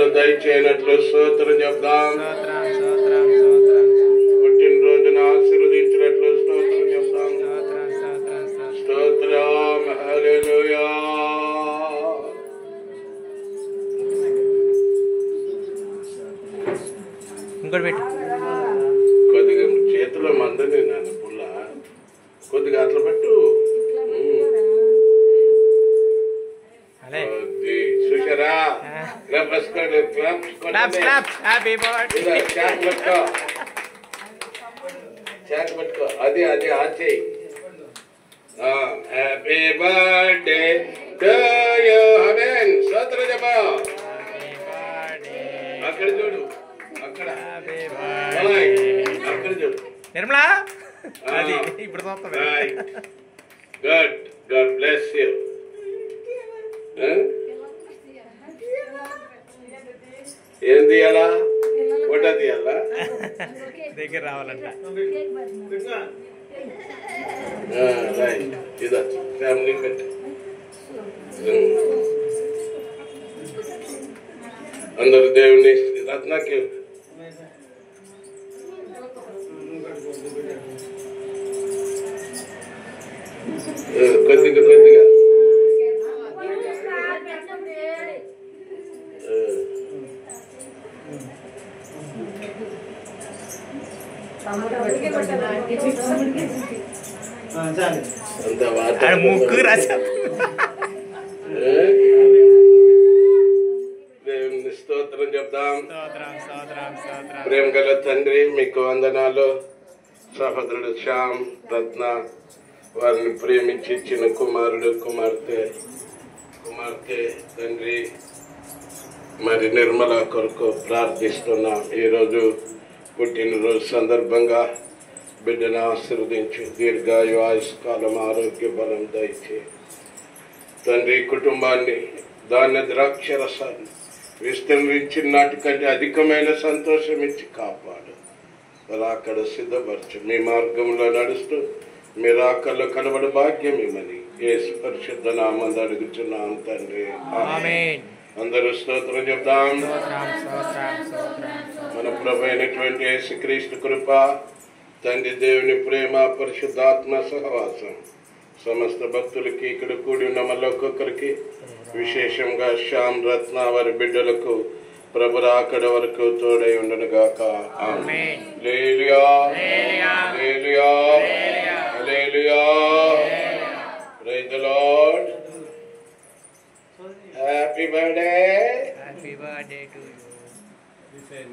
దీవెనలు దయచేయనట్లు స్తోత్రం చెప్దాం. పుట్టినరోజున ఆశీర్వదించినట్లు స్తోత్రం చెప్దాం. స్తోత్రం. హల్లెలూయా. కొద్దిగా చేతిలో మందని నన్ను పుల్ల కొద్దిగా అట్లా పెట్టు. చూసారా? పట్టుకో. అది అది ఆ చెయ్యి. Happy birthday to you. హబెన్ స్తోత్రం చెప్పా. అక్కడ చూడు, అక్కడ అక్కడ చూడు నిర్మలా. అది ఇప్పుడు గుడ్. God bless you. ఏం తీయాలా? ఫోటో తీయాలా? దగ్గర రావాలంట. ఇదా ఫ్యామిలీ పెట్టి అందరు దేవుని రత్నకి కొద్దిగా కొద్దిగా ముగ్గురు రాశా. దేవుని స్తోత్రం చెప్దాం. ప్రేమ గల తండ్రి మీకు వందనాలు. సహోదరుడు శ్యామ్ రత్న వారిని ప్రేమించి ఇచ్చిన కుమారుడు కుమార్తె తండ్రి మరి నిర్మల కొరకు ప్రార్థిస్తున్నాం. ఈరోజు పుట్టినరోజు సందర్భంగా బిడ్డను ఆశీర్వదించు. దీర్ఘాయు ఆయుష్కాలం ఆరోగ్య బలం దయచే తండ్రి. కుటుంబాన్ని ధాన్య ద్రాక్షరసాన్ని విస్తరించిన నాటికంటే అధికమైన సంతోషం ఇచ్చి కాపాడు. అలా అక్కడ సిద్ధపరచు. మీ మార్గంలో నడుస్తూ మీరు ఆకల్లో కనబడి భాగ్యం ఇమ్మని యేసు పరిశుద్ధ నామం అడుగుతున్నాం తండ్రి. ఆమేన్. అందరూ స్తోత్రం చెప్దాం. మన ప్రభు అయినటువంటి యేసుక్రీస్తు కృప, తండ్రి దేవుని ప్రేమ, పరిశుద్ధాత్మ సహవాసం సమస్త భక్తులకి, ఇక్కడ కూడి ఉన్న మళ్ళీ ఒక్కొక్కరికి, విశేషంగా శ్యామ్ రత్న వారి బిడ్డలకు ప్రభు రాకడ వరకు తోడై ఉండనుగాక. ఆమేన్. హల్లెలూయా. హల్లెలూయా. హల్లెలూయా. Praise the Lord. Happy birthday. Happy birthday to you.